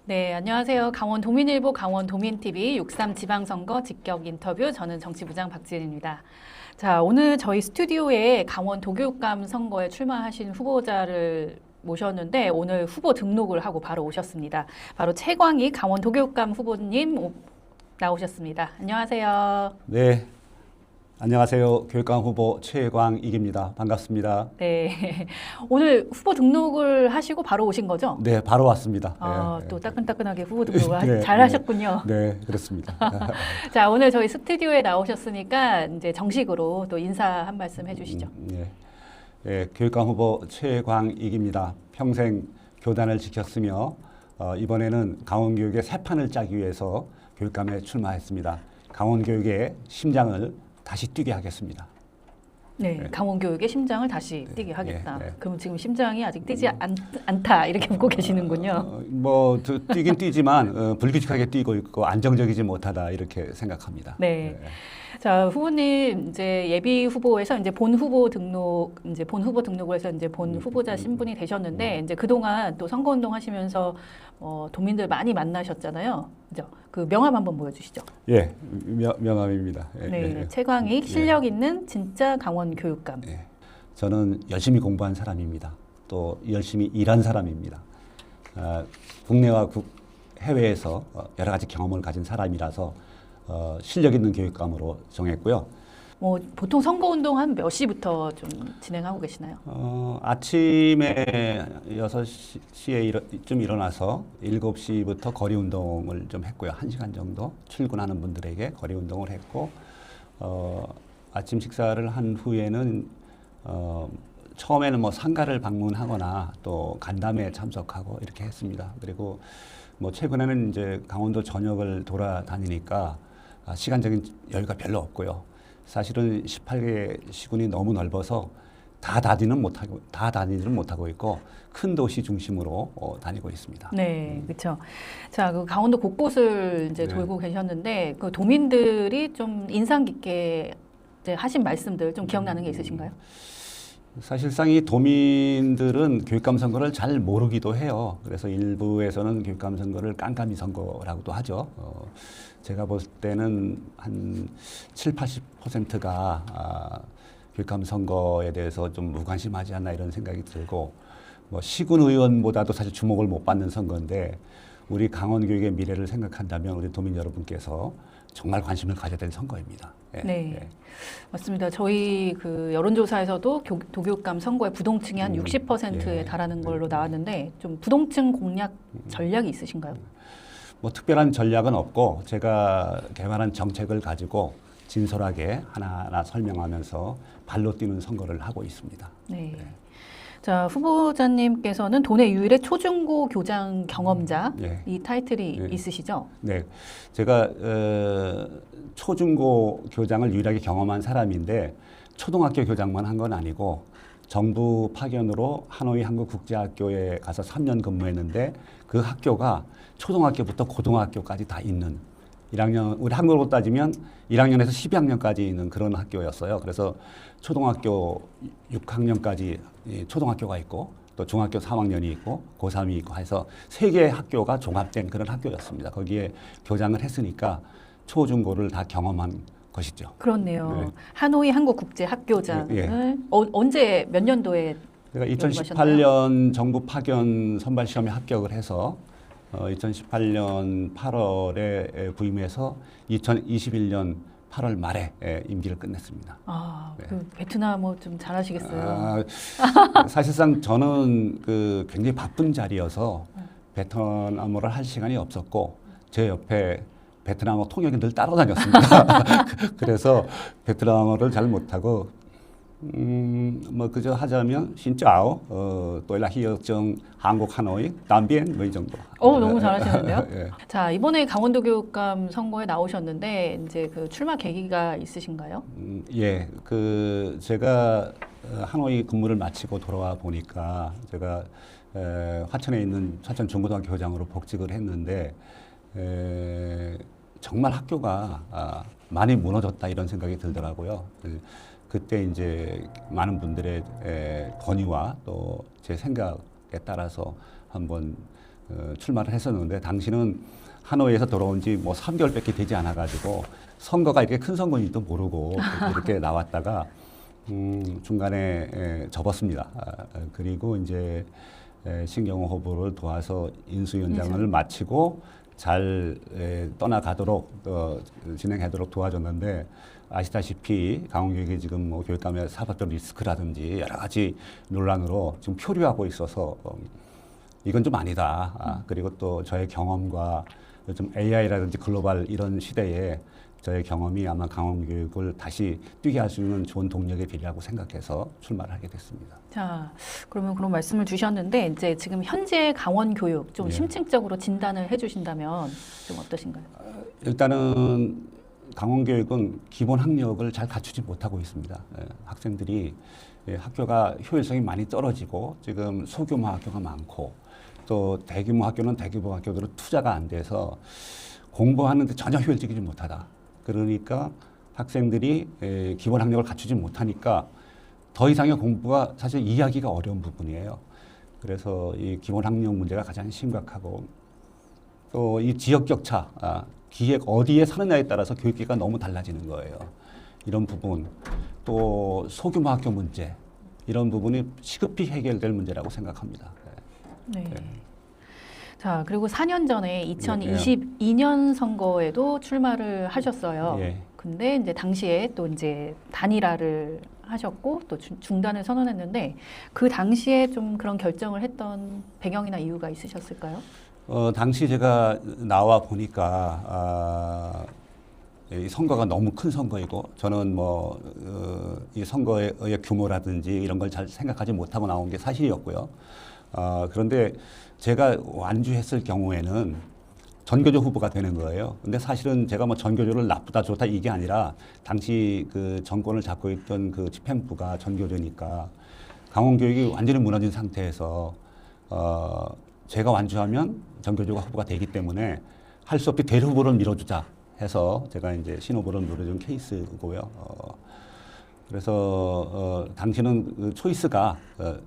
네, 안녕하세요. 강원도민일보 강원도민TV 6.3 지방선거 직격 인터뷰, 저는 정치부장 박지은입니다. 자, 오늘 저희 스튜디오에 강원 도교육감 선거에 출마하신 후보자를 모셨는데 오늘 후보 등록을 하고 바로 오셨습니다. 바로 최광희 강원 도교육감 후보님 나오셨습니다. 안녕하세요. 네, 안녕하세요. 교육감 후보 최광익입니다. 반갑습니다. 네, 오늘 후보 등록을 하시고 바로 오신 거죠? 네, 바로 왔습니다. 또 따끈따끈하게 후보 등록을 네, 잘 하셨군요. 네, 그렇습니다. 자, 오늘 저희 스튜디오에 나오셨으니까 이제 정식으로 또 인사 한 말씀 해주시죠. 네, 교육감 후보 최광익입니다. 평생 교단을 지켰으며 이번에는 강원교육의 새 판을 짜기 위해서 교육감에 출마했습니다. 강원교육의 심장을 다시 뛰게 하겠습니다. 네, 강원교육의 심장을 다시 뛰게 하겠다. 네. 그럼 지금 심장이 아직 뛰지 않다 이렇게 보고 계시는군요. 뛰긴 뛰지만 불규칙하게 뛰고 있고 안정적이지 못하다 이렇게 생각합니다. 네. 자, 후보님 이제 예비 후보에서 이제 본 후보 등록을 해서 이제 본 후보자 신분이 되셨는데 이제 그동안 또 선거운동 하시면서 도민들 많이 만나셨잖아요. 그죠? 그 명함 한번 보여주시죠. 예, 명함입니다. 네, 최광익 실력 있는 진짜 강원 교육감. 저는 열심히 공부한 사람입니다. 또 열심히 일한 사람입니다. 국내와 해외에서 여러 가지 경험을 가진 사람이라서 실력 있는 교육감으로 정했고요. 보통 선거운동 한 몇 시부터 좀 진행하고 계시나요? 아침에 6시에 일어나서 7시부터 거리 운동을 좀 했고요. 1시간 정도 출근하는 분들에게 거리 운동을 했고, 아침 식사를 한 후에는 처음에는 상가를 방문하거나 또 간담회에 참석하고 이렇게 했습니다. 그리고 최근에는 이제 강원도 전역을 돌아다니니까 시간적인 여유가 별로 없고요. 사실은 18개 시군이 너무 넓어서 다 다니지는 못하고 있고 큰 도시 중심으로 다니고 있습니다. 네, 그렇죠. 자, 그 강원도 곳곳을 이제 돌고 계셨는데 그 도민들이 좀 인상 깊게 이제 하신 말씀들 좀 기억나는 게 있으신가요? 사실상 이 도민들은 교육감 선거를 잘 모르기도 해요. 그래서 일부에서는 교육감 선거를 깜깜이 선거라고도 하죠. 제가 볼 때는 한 7, 80%가 교육감 선거에 대해서 좀 무관심하지 않나 이런 생각이 들고 시군 의원보다도 사실 주목을 못 받는 선거인데 우리 강원 교육의 미래를 생각한다면 우리 도민 여러분께서 정말 관심을 가져야 될 선거입니다. 네. 맞습니다. 저희 그 여론조사에서도 도교육감 선거의 부동층이 한 60%에 달하는 걸로 나왔는데 좀 부동층 공략 전략이 있으신가요? 특별한 전략은 없고 제가 개발한 정책을 가지고 진솔하게 하나하나 설명하면서 발로 뛰는 선거를 하고 있습니다. 네. 자, 후보자님께서는 도내 유일의 초중고 교장 경험자 이 타이틀이 있으시죠? 네, 제가 초중고 교장을 유일하게 경험한 사람인데 초등학교 교장만 한 건 아니고 정부 파견으로 하노이 한국국제학교에 가서 3년 근무했는데 그 학교가 초등학교부터 고등학교까지 다 있는 1학년, 우리 한국으로 따지면 1학년에서 12학년까지 있는 그런 학교였어요. 그래서 초등학교 6학년까지 초등학교가 있고 또 중학교 3학년이 있고 고3이 있고 해서 3개의 학교가 종합된 그런 학교였습니다. 거기에 교장을 했으니까 초중고를 다 경험한 것이죠. 그렇네요. 네. 하노이 한국국제학교장을 언제 몇 년도에 제가 2018년 정부 파견 선발 시험에 합격을 해서 2018년 8월에 부임해서 2021년 8월 말에 임기를 끝냈습니다. 그 베트남 좀 잘하시겠어요. 사실상 저는 굉장히 바쁜 자리여서 베트남어를 할 시간이 없었고 제 옆에 베트남어 통역이 늘 따라다녔습니다. 그래서 베트남어를 잘 못하고 그저 하자면 신짜오, 또일라 히어정 한국 하노이 남비엔 이 정도. 너무 잘하시는데요. 자, 이번에 강원도 교육감 선거에 나오셨는데 이제 그 출마 계기가 있으신가요? 제가 하노이 근무를 마치고 돌아와 보니까 제가 화천에 있는 화천 중고등학교 교장으로 복직을 했는데 정말 학교가 많이 무너졌다 이런 생각이 들더라고요. 그때 이제 많은 분들의 건의와 또 제 생각에 따라서 한번 출마를 했었는데 당시는 하노이에서 돌아온 지 뭐 3개월밖에 되지 않아가지고 선거가 이렇게 큰 선거인지도 모르고 이렇게 나왔다가 중간에 접었습니다. 그리고 이제 신경호 후보를 도와서 인수위원장을 마치고 잘 떠나가도록 진행하도록 도와줬는데 아시다시피 강원교육이 지금 뭐 교육감의 사법적 리스크라든지 여러 가지 논란으로 지금 표류하고 있어서 이건 좀 아니다. 그리고 또 저의 경험과 요즘 AI라든지 글로벌 이런 시대에 저의 경험이 아마 강원교육을 다시 뛰게 할 수 있는 좋은 동력이 되리라고 생각해서 출마를 하게 됐습니다. 자, 그러면 그런 말씀을 주셨는데 이제 지금 현재 강원교육 좀 심층적으로 진단을 해주신다면 좀 어떠신가요? 일단은 강원교육은 기본 학력을 잘 갖추지 못하고 있습니다. 학생들이 학교가 효율성이 많이 떨어지고 지금 소규모 학교가 많고 또 대규모 학교는 대규모 학교대로 투자가 안 돼서 공부하는데 전혀 효율적이지 못하다. 그러니까 학생들이 기본 학력을 갖추지 못하니까 더 이상의 공부가 사실 이해하기가 어려운 부분이에요. 그래서 이 기본 학력 문제가 가장 심각하고 또 이 지역 격차, 기획 어디에 사느냐에 따라서 교육기가 너무 달라지는 거예요. 이런 부분, 또 소규모 학교 문제, 이런 부분이 시급히 해결될 문제라고 생각합니다. 네. 자, 그리고 4년 전에 2022년 선거에도 출마를 하셨어요. 근데 이제 당시에 또 이제 단일화를 하셨고 또 중단을 선언했는데 그 당시에 좀 그런 결정을 했던 배경이나 이유가 있으셨을까요? 당시 제가 나와 보니까 이 선거가 너무 큰 선거이고 저는 뭐 이 선거의 규모라든지 이런 걸 잘 생각하지 못하고 나온 게 사실이었고요. 그런데 제가 완주했을 경우에는 전교조 후보가 되는 거예요. 근데 사실은 제가 뭐 전교조를 나쁘다 좋다 이게 아니라 당시 그 정권을 잡고 있던 그 집행부가 전교조니까 강원교육이 완전히 무너진 상태에서 제가 완주하면 전교조가 후보가 되기 때문에 할 수 없이 대리 후보를 밀어주자 해서 제가 이제 신 후보를 밀어준 케이스고요. 그래서 당시는 그 초이스가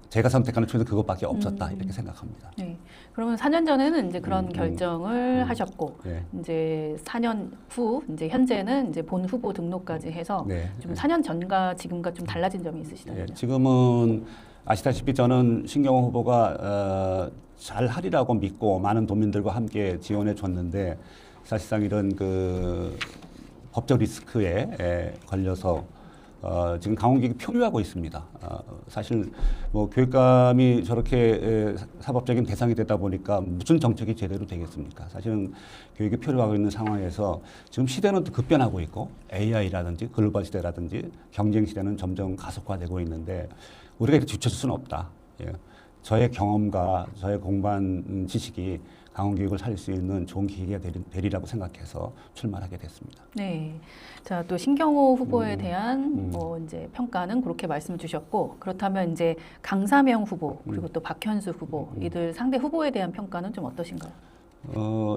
제가 선택하는 초이스는 그것밖에 없었다 이렇게 생각합니다. 네. 그러면 4년 전에는 이제 그런 결정을 하셨고 이제 4년 후 이제 현재는 이제 본 후보 등록까지 해서 좀 4년 전과 지금과 좀 달라진 점이 있으시다면요? 지금은 아시다시피 저는 신경호 후보가 잘 하리라고 믿고 많은 도민들과 함께 지원해 줬는데 사실상 이런 그 법적 리스크에 걸려서 지금 강원교육이 표류하고 있습니다. 사실 뭐 교육감이 저렇게 사법적인 대상이 되다 보니까 무슨 정책이 제대로 되겠습니까? 사실은 교육이 표류하고 있는 상황에서 지금 시대는 또 급변하고 있고 AI라든지 글로벌 시대라든지 경쟁 시대는 점점 가속화되고 있는데 우리가 이렇게 뒤처질 수는 없다. 저의 경험과 저의 공부한 지식이 강원교육을 살릴 수 있는 좋은 기회가 되리라고 생각해서 출마하게 됐습니다. 네. 자, 또 신경호 후보에 대한 뭐 이제 평가는 그렇게 말씀 주셨고, 그렇다면 이제 강사명 후보 그리고 또 박현수 후보 이들 상대 후보에 대한 평가는 좀 어떠신가요?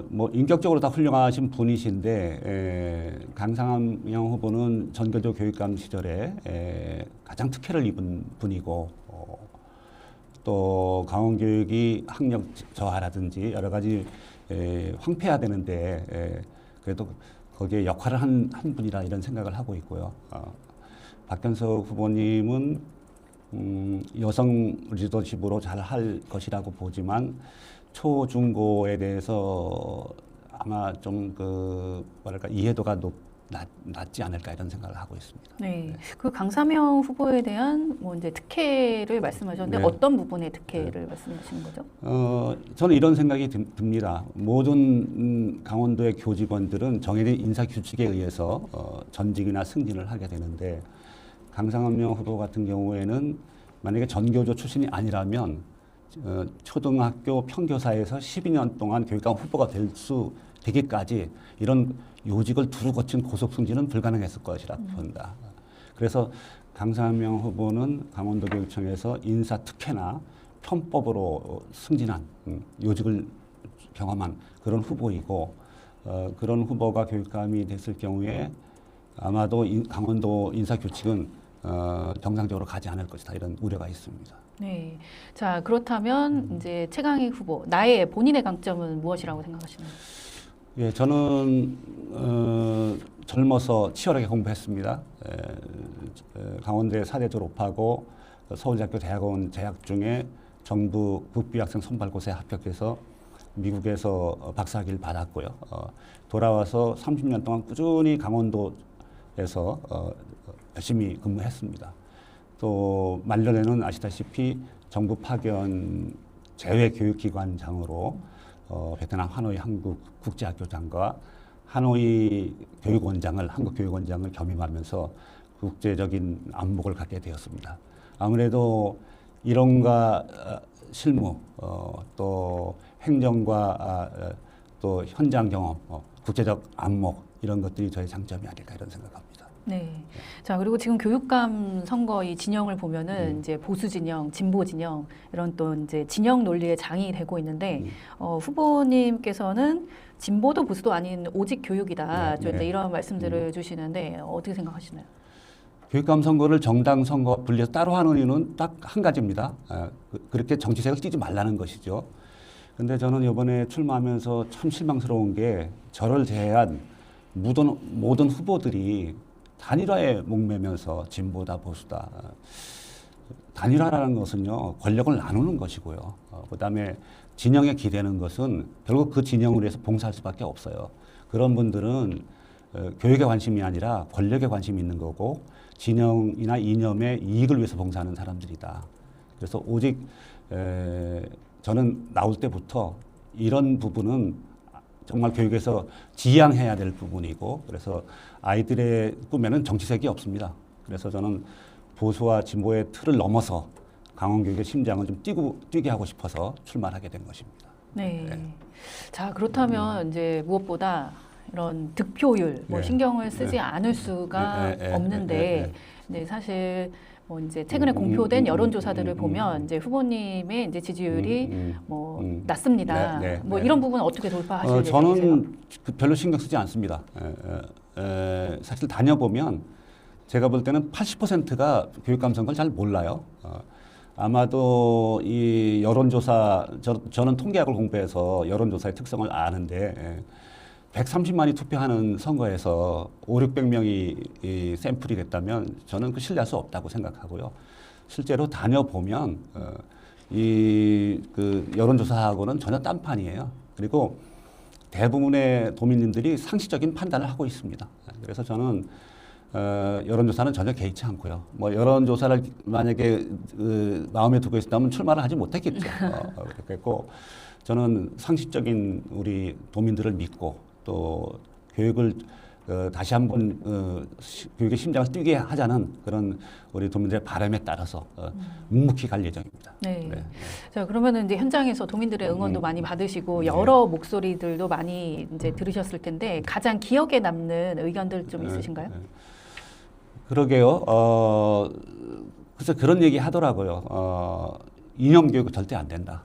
뭐 인격적으로 다 훌륭하신 분이신데 강상명 후보는 전교조 교육감 시절에 가장 특혜를 입은 분이고 또 강원교육이 학력 저하라든지 여러 가지 황폐화되는데 그래도 거기에 역할을 한 분이라 이런 생각을 하고 있고요. 박현석 후보님은 여성 리더십으로 잘 할 것이라고 보지만 초중고에 대해서 아마 좀 그 뭐랄까 이해도가 낮지 않을까 이런 생각을 하고 있습니다. 네, 그 강사명 후보에 대한 뭐 이제 특혜를 말씀하셨는데 어떤 부분의 특혜를 말씀하시는 거죠? 저는 이런 생각이 듭니다. 모든 강원도의 교직원들은 정해진 인사 규칙에 의해서 전직이나 승진을 하게 되는데 강상명 후보 같은 경우에는 만약에 전교조 출신이 아니라면 초등학교 평교사에서 12년 동안 교육감 후보가 되기까지 이런 요직을 두루 거친 고속 승진은 불가능했을 것이라 본다. 그래서 강상명 후보는 강원도교육청에서 인사 특혜나 편법으로 승진한 요직을 경험한 그런 후보이고 그런 후보가 교육감이 됐을 경우에 아마도 강원도 인사 규칙은 정상적으로 가지 않을 것이다 이런 우려가 있습니다. 네. 자, 그렇다면 이제 최강희 후보, 나의 본인의 강점은 무엇이라고 생각하시나요? 예, 저는 젊어서 치열하게 공부했습니다. 강원대 사대 졸업하고 서울대학교 대학원 재학 중에 정부 국비학생 선발고사에 합격해서 미국에서 박사학위를 받았고요. 돌아와서 30년 동안 꾸준히 강원도에서 열심히 근무했습니다. 또 말년에는 아시다시피 정부 파견 재외교육기관장으로 베트남 하노이 한국국제학교장과 하노이 교육원장을 한국교육원장을 겸임하면서 국제적인 안목을 갖게 되었습니다. 아무래도 이론과 실무 또 행정과 또 현장 경험, 국제적 안목 이런 것들이 저의 장점이 아닐까 이런 생각합니다. 네. 자, 그리고 지금 교육감 선거 이 진영을 보면은 이제 보수 진영, 진보 진영 이런 또 이제 진영 논리의 장이 되고 있는데 후보님께서는 진보도 보수도 아닌 오직 교육이다. 좀 이제 이런 말씀들을 주시는데 어떻게 생각하시나요? 교육감 선거를 정당 선거 분리해서 따로 하는 이유는 딱 한 가지입니다. 그렇게 정치색을 띠지 말라는 것이죠. 근데 저는 이번에 출마하면서 참 실망스러운 게 저를 제외한 모든 후보들이 단일화에 목매면서 진보다 보수다. 단일화라는 것은요, 권력을 나누는 것이고요. 그다음에 진영에 기대는 것은 결국 그 진영을 위해서 봉사할 수밖에 없어요. 그런 분들은 교육에 관심이 아니라 권력에 관심이 있는 거고 진영이나 이념의 이익을 위해서 봉사하는 사람들이다. 그래서 오직 저는 나올 때부터 이런 부분은 정말 교육에서 지양해야 될 부분이고 그래서 아이들의 꿈에는 정치색이 없습니다. 그래서 저는 보수와 진보의 틀을 넘어서 강원교육의 심장을 좀 뛰게 하고 싶어서 출마를 하게 된 것입니다. 네. 자, 그렇다면 이제 무엇보다 이런 득표율 뭐 신경을 쓰지 않을 수가 없는데 네, 사실 뭐 이제 최근에 공표된 여론조사들을 보면 이제 후보님의 이제 지지율이 뭐 낮습니다. 뭐 이런 부분 어떻게 돌파하실 예정이세요? 저는 별로 신경 쓰지 않습니다. 사실 다녀보면 제가 볼 때는 80%가 교육감 선거를 잘 몰라요. 아마도 이 여론조사 저는 통계학을 공부해서 여론조사의 특성을 아는데 130만이 투표하는 선거에서 500~600명이 이 샘플이 됐다면 저는 그 신뢰할 수 없다고 생각하고요. 실제로 다녀보면 그 여론조사하고는 전혀 딴판이에요. 그리고 대부분의 도민님들이 상식적인 판단을 하고 있습니다. 그래서 저는 여론조사는 전혀 개의치 않고요. 뭐 여론조사를 만약에 마음에 두고 있었다면 출마를 하지 못했겠죠. 그랬고 저는 상식적인 우리 도민들을 믿고 또 교육을 다시 한번 교육의 심장을 뛰게 하자는 그런 우리 도민들의 바람에 따라서 묵묵히 갈 예정입니다. 네. 자, 그러면은 이제 현장에서 도민들의 응원도 많이 받으시고 여러 목소리들도 많이 이제 들으셨을 텐데 가장 기억에 남는 의견들 좀 있으신가요? 그러게요. 그래서 그런 얘기 하더라고요. 이념 교육은 절대 안 된다.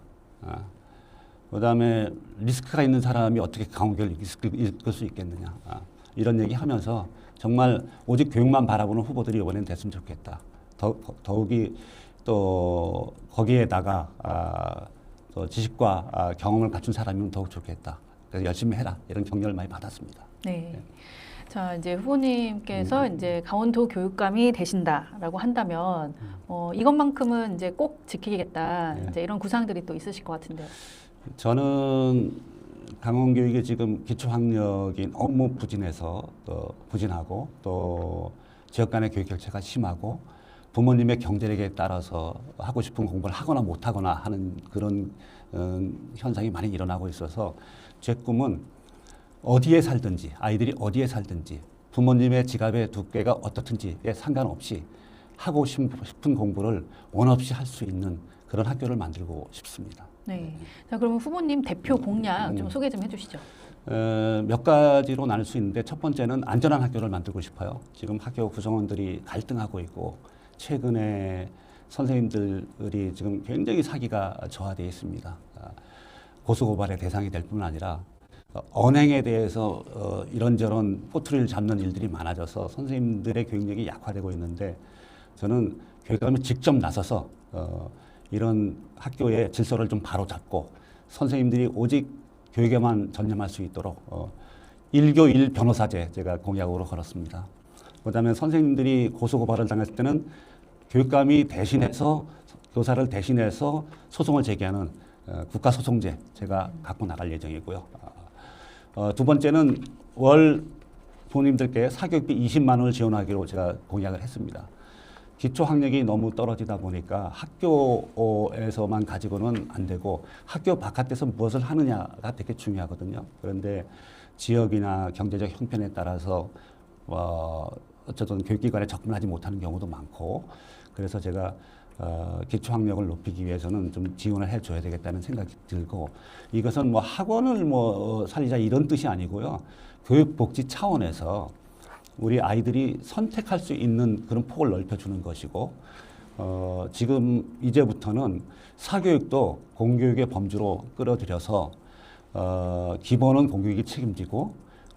그다음에 리스크가 있는 사람이 어떻게 강원교육을 이끌 수 있겠느냐. 이런 얘기 하면서 정말 오직 교육만 바라보는 후보들이 이번엔 됐으면 좋겠다. 더욱이 또 거기에다가 또 지식과 경험을 갖춘 사람이면 더욱 좋겠다. 그래서 열심히 해라. 이런 격려를 많이 받았습니다. 네. 자, 이제 후보님께서 이제 강원도 교육감이 되신다라고 한다면 이것만큼은 이제 꼭 지키겠다. 이제 이런 구상들이 또 있으실 것 같은데요. 저는 강원교육의 지금 기초학력이 너무 부진하고 또 지역 간의 교육 격차가 심하고 부모님의 경제력에 따라서 하고 싶은 공부를 하거나 못하거나 하는 그런 현상이 많이 일어나고 있어서 제 꿈은 어디에 살든지 아이들이 어디에 살든지 부모님의 지갑의 두께가 어떻든지에 상관없이 하고 싶은 공부를 원 없이 할 수 있는 그런 학교를 만들고 싶습니다. 네. 자, 그러면 후보님 대표 공약 좀 소개 좀 해주시죠. 몇 가지로 나눌 수 있는데 첫 번째는 안전한 학교를 만들고 싶어요. 지금 학교 구성원들이 갈등하고 있고 최근에 선생님들이 지금 굉장히 사기가 저하되어 있습니다. 고소고발의 대상이 될 뿐만 아니라 언행에 대해서 이런저런 꼬투리를 잡는 일들이 많아져서 선생님들의 교육력이 약화되고 있는데 저는 교육감이 직접 나서서 이런 학교의 질서를 좀 바로잡고 선생님들이 오직 교육에만 전념할 수 있도록 1교 1 변호사제 제가 공약으로 걸었습니다. 그다음에 선생님들이 고소고발을 당했을 때는 교육감이 대신해서 교사를 대신해서 소송을 제기하는 국가소송제 제가 갖고 나갈 예정이고요. 두 번째는 월 부모님들께 사교육비 20만 원을 지원하기로 제가 공약을 했습니다. 기초 학력이 너무 떨어지다 보니까 학교에서만 가지고는 안 되고 학교 바깥에서 무엇을 하느냐가 되게 중요하거든요. 그런데 지역이나 경제적 형편에 따라서 어쨌든 교육기관에 접근하지 못하는 경우도 많고 그래서 제가 기초 학력을 높이기 위해서는 좀 지원을 해줘야 되겠다는 생각이 들고 이것은 뭐 학원을 살리자 이런 뜻이 아니고요. 교육복지 차원에서 우리 아이들이 선택할 수 있는 그런 폭을 넓혀주는 것이고 지금 이제부터는 사교육도 공교육의 범주로 끌어들여서 기본은 공교육이 책임지고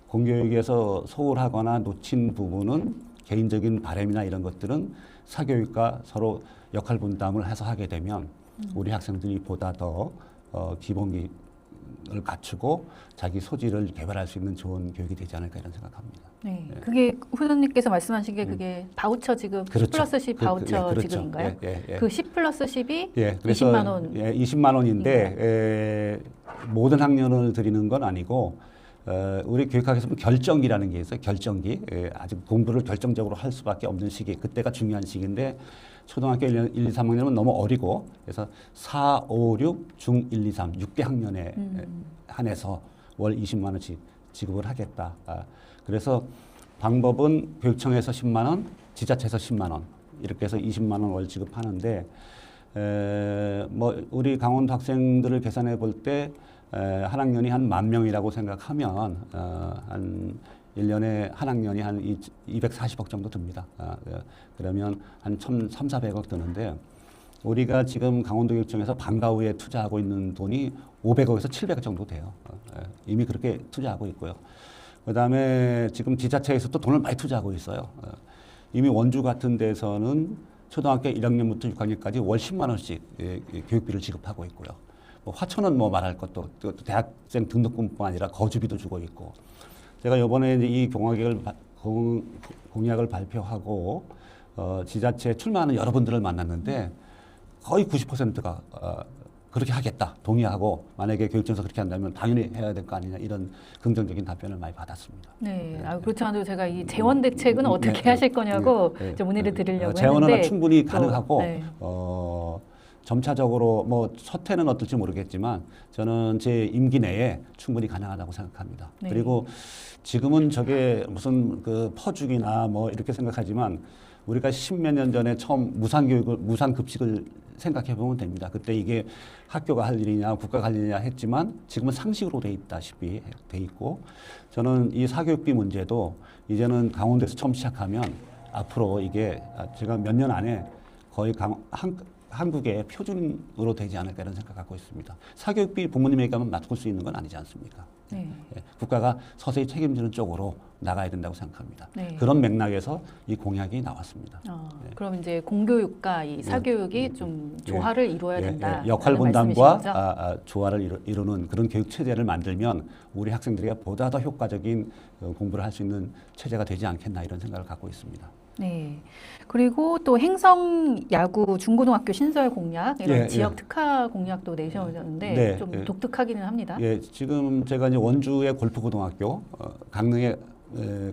공교육에서 소홀하거나 놓친 부분은 개인적인 바람이나 이런 것들은 사교육과 서로 역할 분담을 해서 하게 되면 우리 학생들이 보다 더 기본을 갖추고 자기 소질을 개발할 수 있는 좋은 교육이 되지 않을까 이런 생각합니다. 네, 그게 후보님께서 말씀하신 게 그게 바우처 지급 그렇죠. 10 플러스 10 바우처 그렇죠. 지급인가요? 예. 그 10 플러스 10이 그래서 20만 원. 20만 원인데 모든 학년을 드리는 건 아니고 우리 교육학에서 결정기라는 게 있어요. 결정기. 아직 공부를 결정적으로 할 수밖에 없는 시기. 그때가 중요한 시기인데 초등학교 1, 2, 3학년은 너무 어리고 그래서 4, 5, 6, 중 1, 2, 3, 6대 학년에 한해서 월 20만 원씩 지급을 하겠다. 그래서 방법은 교육청에서 10만 원, 지자체에서 10만 원 이렇게 해서 20만 원 월 지급하는데 우리 강원도 학생들을 계산해 볼 때 한 학년이 한 10,000명이라고 생각하면 한 1년에 한 학년이 한 240억 정도 듭니다. 그러면 한 1,300~400억 드는데 우리가 지금 강원도교육청에서 방과 후에 투자하고 있는 돈이 500억에서 700억 정도 돼요. 이미 그렇게 투자하고 있고요. 그다음에 지금 지자체에서도 돈을 많이 투자하고 있어요. 이미 원주 같은 데서는 초등학교 1학년부터 6학년까지 월 10만 원씩 교육비를 지급하고 있고요. 화천은 말할 것도 또 대학생 등록금뿐 아니라 거주비도 주고 있고. 제가 이번에 이 공약을 발표하고 지자체에 출마하는 여러분들을 만났는데 거의 90%가 그렇게 하겠다 동의하고 만약에 교육청에서 그렇게 한다면 당연히 해야 될 거 아니냐 이런 긍정적인 답변을 많이 받았습니다. 네, 그렇지 않아도 제가 이 재원 대책은 어떻게 하실 거냐고 좀 문의를 드리려고 재원은 했는데 충분히 가능하고 네. 점차적으로 첫 해는 어떨지 모르겠지만 저는 제 임기 내에 충분히 가능하다고 생각합니다. 네. 그리고 지금은 저게 무슨 퍼주기나 이렇게 생각하지만 우리가 10몇 년 전에 처음 무상급식을 생각해 보면 됩니다. 그때 이게 학교가 할 일이냐 국가가 할 일이냐 했지만 지금은 상식으로 돼 있다시피 돼 있고 저는 이 사교육비 문제도 이제는 강원도에서 처음 시작하면 앞으로 이게 제가 몇 년 안에 거의 한국의 표준으로 되지 않을까 이런 생각 갖고 있습니다. 사교육비 부모님에게만 맡길 수 있는 건 아니지 않습니까? 네. 국가가 서서히 책임지는 쪽으로 나가야 된다고 생각합니다. 네. 그런 맥락에서 이 공약이 나왔습니다. 그럼 이제 공교육과 이 사교육이 좀 조화를 이루어야 된다. 역할 분담과 조화를 이루는 그런 교육 체제를 만들면 우리 학생들에게 보다 더 효과적인 공부를 할 수 있는 체제가 되지 않겠나 이런 생각을 갖고 있습니다. 네. 그리고 또 행성 야구 중고등학교 신설 공약 이런 지역 특화 공약도 내세우셨는데 좀 독특하기는 합니다. 지금 제가 이제 원주의 골프고등학교, 강릉의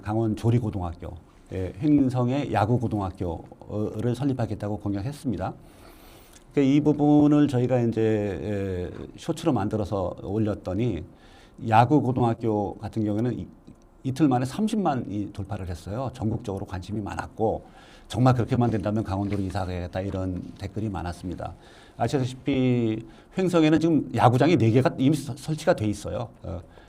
강원 조리고등학교, 행성의 야구고등학교를 설립하겠다고 공약했습니다. 이 부분을 저희가 이제 쇼츠로 만들어서 올렸더니 야구고등학교 같은 경우에는 이틀 만에 30만이 돌파를 했어요. 전국적으로 관심이 많았고 정말 그렇게만 된다면 강원도로 이사 가야겠다 이런 댓글이 많았습니다. 아시다시피 횡성에는 지금 야구장이 4개가 이미 설치가 돼 있어요.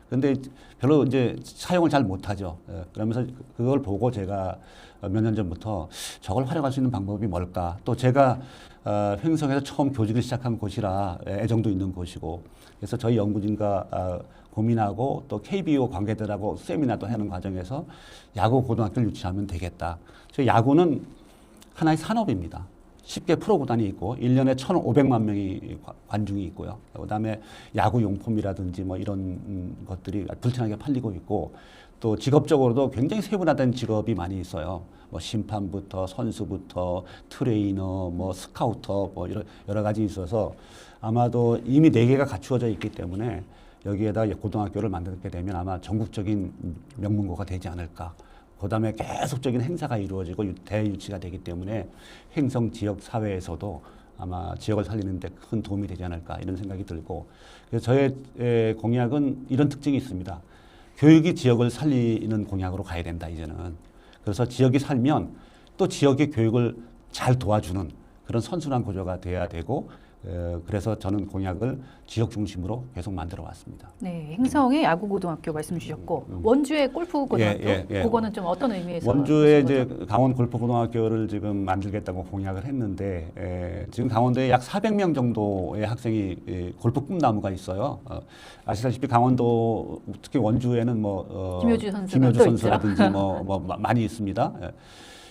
그런데 별로 이제 사용을 잘 못하죠. 그러면서 그걸 보고 제가 몇 년 전부터 저걸 활용할 수 있는 방법이 뭘까. 또 제가 횡성에서 처음 교직을 시작한 곳이라 애정도 있는 곳이고 그래서 저희 연구진과 고민하고 또 KBO 관계들하고 세미나도 하는 과정에서 야구 고등학교를 유치하면 되겠다. 야구는 하나의 산업입니다. 10개 프로구단이 있고 1년에 1,500만 명이 관중이 있고요. 그다음에 야구 용품이라든지 뭐 이런 것들이 불티나게 팔리고 있고 또 직업적으로도 굉장히 세분화된 직업이 많이 있어요. 뭐 심판부터 선수부터 트레이너, 뭐 스카우터, 뭐 이런 여러 가지 있어서 아마도 이미 4개가 갖추어져 있기 때문에 여기에다 고등학교를 만들게 되면 아마 전국적인 명문고가 되지 않을까. 그다음에 계속적인 행사가 이루어지고 대유치가 되기 때문에 행성 지역 사회에서도 아마 지역을 살리는 데 큰 도움이 되지 않을까 이런 생각이 들고 그래서 저의 공약은 이런 특징이 있습니다. 교육이 지역을 살리는 공약으로 가야 된다 이제는. 그래서 지역이 살면 또 지역의 교육을 잘 도와주는 그런 선순환 구조가 돼야 되고 그래서 저는 공약을 지역 중심으로 계속 만들어 왔습니다. 네, 행성의 야구고등학교 말씀 주셨고 원주의 골프고등학교 그거는 좀 어떤 의미에서 원주에 이제 강원 골프고등학교를 지금 만들겠다고 공약을 했는데 지금 강원도에 약 400명 정도의 학생이 골프 꿈나무가 있어요. 아시다시피 강원도 특히 원주에는 뭐 김효주 선수라든지 뭐 많이 있습니다.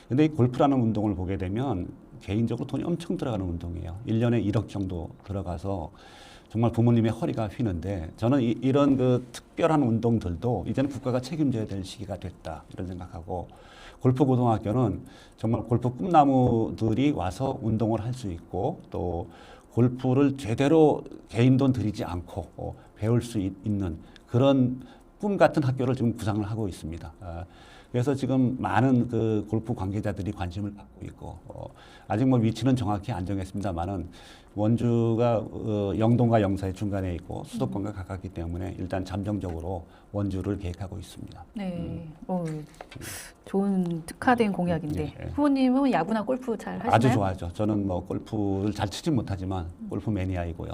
근데 이 골프라는 운동을 보게 되면 개인적으로 돈이 엄청 들어가는 운동이에요. 1년에 1억 정도 들어가서 정말 부모님의 허리가 휘는데 저는 이런 그 특별한 운동들도 이제는 국가가 책임져야 될 시기가 됐다 이런 생각하고 골프 고등학교는 정말 골프 꿈나무들이 와서 운동을 할 수 있고 또 골프를 제대로 개인 돈 들이지 않고 배울 수 있는 그런 꿈 같은 학교를 지금 구상을 하고 있습니다. 그래서 지금 많은 그 골프 관계자들이 관심을 갖고 있고 아직 뭐 위치는 정확히 안 정했습니다만은 원주가 영동과 영사의 중간에 있고 수도권과 가깝기 때문에 일단 잠정적으로 원주를 계획하고 있습니다. 네, 좋은 특화된 공약인데 후보님은 야구나 골프 잘 하시나요? 아주 좋아하죠. 저는 뭐 골프를 잘 치진 못하지만 골프 매니아이고요.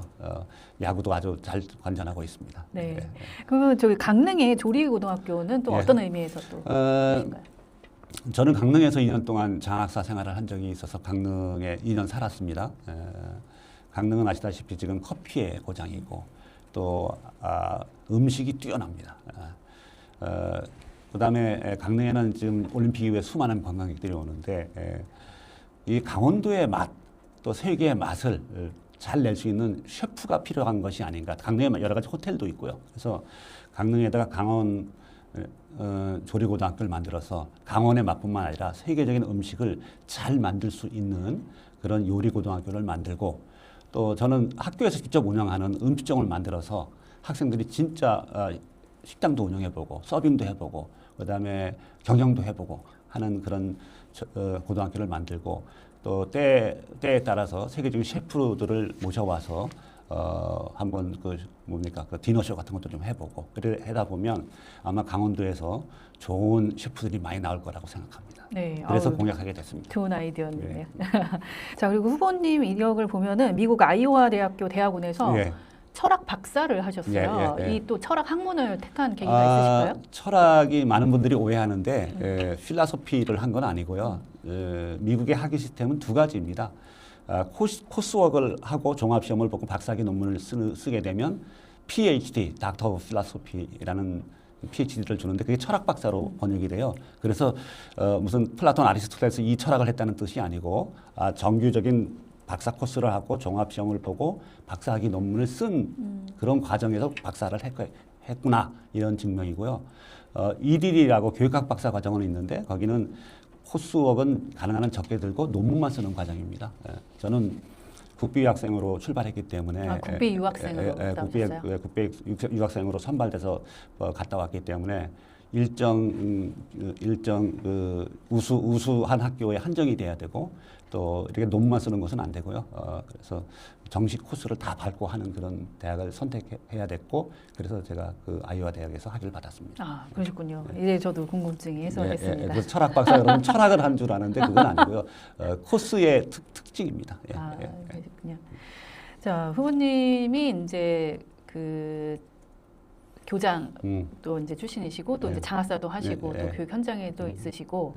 야구도 아주 잘 관전하고 있습니다. 네. 그러면 저기 강릉의 조리고등학교는 또 어떤 의미에서 또 있을까요? 저는 강릉에서 2년 동안 장학사 생활을 한 적이 있어서 강릉에 2년 살았습니다. 강릉은 아시다시피 지금 커피의 고장이고 또 음식이 뛰어납니다. 그다음에 강릉에는 지금 올림픽 이후에 수많은 관광객들이 오는데 이 강원도의 맛, 또 세계의 맛을 잘 낼 수 있는 셰프가 필요한 것이 아닌가. 강릉에 여러 가지 호텔도 있고요. 그래서 강릉에다가 강원 조리고등학교를 만들어서 강원의 맛뿐만 아니라 세계적인 음식을 잘 만들 수 있는 그런 요리고등학교를 만들고 또 저는 학교에서 직접 운영하는 음식점을 만들어서 학생들이 진짜 식당도 운영해보고 서빙도 해보고 그다음에 경영도 해보고 하는 그런 고등학교를 만들고 또 때에 따라서 세계적인 셰프들을 모셔와서 한번 그 디너쇼 같은 것도 좀 해보고 그래 하다 보면 아마 강원도에서 좋은 셰프들이 많이 나올 거라고 생각합니다. 네, 그래서 공약하게 됐습니다. 좋은 아이디어네요. 자 그리고 후보님 이력을 보면은 미국 아이오와 대학교 대학원에서 철학 박사를 하셨어요. 이 또 철학 학문을 택한 계기가 있으실까요? 철학이 많은 분들이 오해하는데 필라소피를 한 건 아니고요. 미국의 학위 시스템은 두 가지입니다. 코스웍을 하고 종합시험을 보고 박사학위 논문을 쓰게 되면 PhD, 닥터 오브 필라소피라는 PhD를 주는데 그게 철학 박사로 번역이 돼요. 그래서 무슨 플라톤, 아리스토텔레스 이 철학을 했다는 뜻이 아니고 정규적인 박사 코스를 하고 종합시험을 보고 박사학위 논문을 쓴 그런 과정에서 박사를 했구나 이런 증명이고요. EDD라고 교육학 박사 과정은 있는데 거기는 코스웍은 가능한 한 적게 들고 논문만 쓰는 과정입니다. 저는 국비 유학생으로 출발했기 때문에 국비 유학생으로 국비 유학생으로 선발돼서 갔다 왔기 때문에 일정 우수한 학교에 한정이 돼야 되고 또 이렇게 논문만 쓰는 것은 안 되고요. 그래서 정식 코스를 다 밟고 하는 그런 대학을 선택해야 됐고 그래서 제가 그 아이오와 대학에서 학위를 받았습니다. 아 그러셨군요. 이제 저도 궁금증이 해소됐습니다. 그래서 철학 박사 여러분 철학을 한 줄 아는데 그건 아니고요. 코스의 특징입니다. 그렇군요. 자 후보님이 이제 그 교장 또 이제 출신이시고 또 이제 장학사도 하시고 또 교육 현장에도 있으시고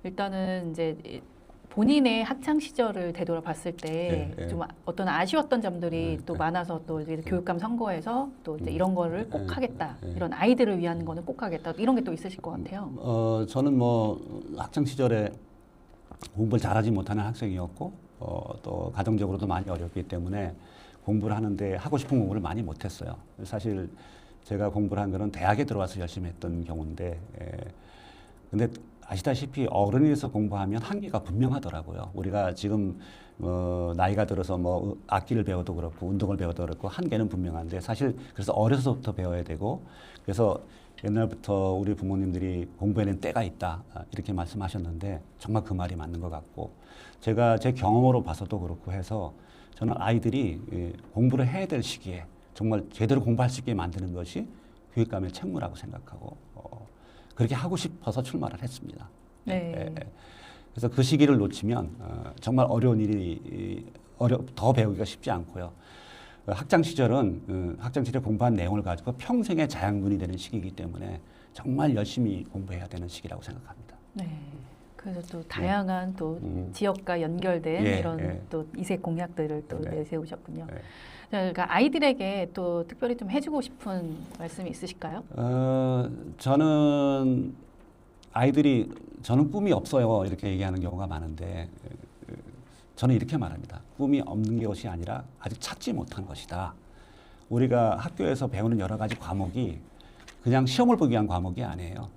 일단은 이제 본인의 학창 시절을 되돌아봤을 때 좀 어떤 아쉬웠던 점들이 또 많아서 또 이제 교육감 선거에서 또 이제 이런 거를 꼭 하겠다 이런 아이들을 위한 거는 꼭 하겠다 이런 게 또 있으실 것 같아요. 저는 뭐 학창 시절에 공부를 잘하지 못하는 학생이었고 또 가정적으로도 많이 어렵기 때문에 공부를 하는데 하고 싶은 공부를 많이 못했어요. 사실 제가 공부를 한 거는 대학에 들어와서 열심히 했던 경우인데 근데 아시다시피 어른이 돼서 공부하면 한계가 분명하더라고요. 우리가 지금 나이가 들어서 뭐 악기를 배워도 그렇고 운동을 배워도 그렇고 한계는 분명한데 사실 그래서 어려서부터 배워야 되고 그래서 옛날부터 우리 부모님들이 공부에는 때가 있다 이렇게 말씀하셨는데 정말 그 말이 맞는 것 같고 제가 제 경험으로 봐서도 그렇고 해서 저는 아이들이 공부를 해야 될 시기에 정말 제대로 공부할 수 있게 만드는 것이 교육감의 책무라고 생각하고 그렇게 하고 싶어서 출마를 했습니다. 네. 그래서 그 시기를 놓치면 정말 어려운 일이 더 배우기가 쉽지 않고요. 학창 시절은 학창 시절에 공부한 내용을 가지고 평생의 자양분이 되는 시기이기 때문에 정말 열심히 공부해야 되는 시기라고 생각합니다. 네. 그래서 또 다양한 또 지역과 연결된 이런 또 이색 공약들을 또 내세우셨군요. 그러니까 아이들에게 또 특별히 좀 해주고 싶은 말씀이 있으실까요? 저는 저는 꿈이 없어요 이렇게 얘기하는 경우가 많은데 저는 이렇게 말합니다. 꿈이 없는 것이 아니라 아직 찾지 못한 것이다. 우리가 학교에서 배우는 여러 가지 과목이 그냥 시험을 보기 위한 과목이 아니에요.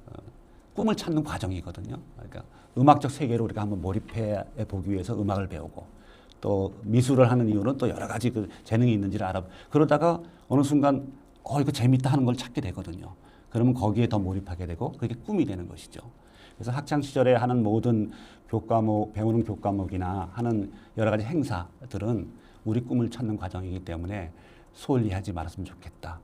꿈을 찾는 과정이거든요. 그러니까 음악적 세계로 우리가 한번 몰입해 보기 위해서 음악을 배우고 또 미술을 하는 이유는 또 여러 가지 그 재능이 있는지를 그러다가 어느 순간 이거 재밌다 하는 걸 찾게 되거든요. 그러면 거기에 더 몰입하게 되고 그게 꿈이 되는 것이죠. 그래서 학창 시절에 하는 모든 배우는 교과목이나 하는 여러 가지 행사들은 우리 꿈을 찾는 과정이기 때문에 소홀히 하지 말았으면 좋겠다.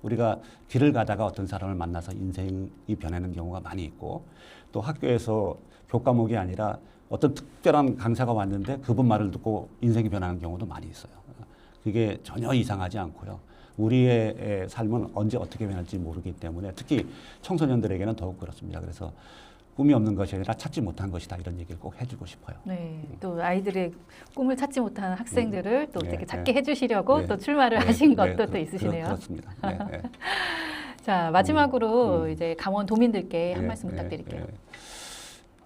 우리가 길을 가다가 어떤 사람을 만나서 인생이 변하는 경우가 많이 있고 또 학교에서 교과목이 아니라 어떤 특별한 강사가 왔는데 그분 말을 듣고 인생이 변하는 경우도 많이 있어요. 그게 전혀 이상하지 않고요. 우리의 삶은 언제 어떻게 변할지 모르기 때문에 특히 청소년들에게는 더욱 그렇습니다. 그래서 꿈이 없는 것이 아니라 찾지 못한 것이다 이런 얘기를 꼭 해주고 싶어요. 네, 또 아이들의 꿈을 찾지 못하는 학생들을 또 되게 찾게 해주시려고 또 출마를 하신 것도 또 있으시네요. 그렇습니다. 자, 마지막으로 이제 강원 도민들께 한 말씀 부탁드릴게요.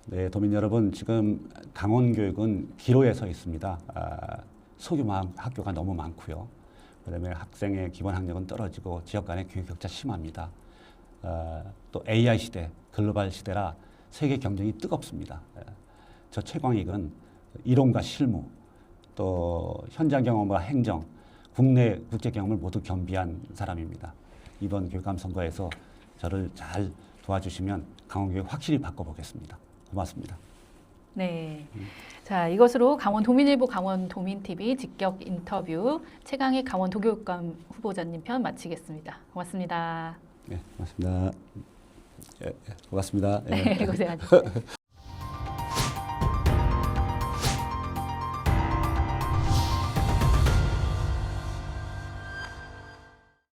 네, 도민 여러분, 지금 강원 교육은 기로에 서 있습니다. 소규모 학교가 너무 많고요. 그다음에 학생의 기본 학력은 떨어지고 지역 간의 교육 격차 심합니다. 또 AI 시대, 글로벌 시대라 세계 경쟁이 뜨겁습니다. 저 최광익은 이론과 실무, 또 현장 경험과 행정, 국내 국제 경험을 모두 겸비한 사람입니다. 이번 교육감 선거에서 저를 잘 도와주시면 강원교육 확실히 바꿔보겠습니다. 고맙습니다. 네. 자, 이것으로 강원 도민일보 강원 도민TV 직격 인터뷰 최강희 강원 도교육감 후보자님 편 마치겠습니다. 고맙습니다. 네, 고맙습니다. 고맙습니다. 네, 고생하셨습니다.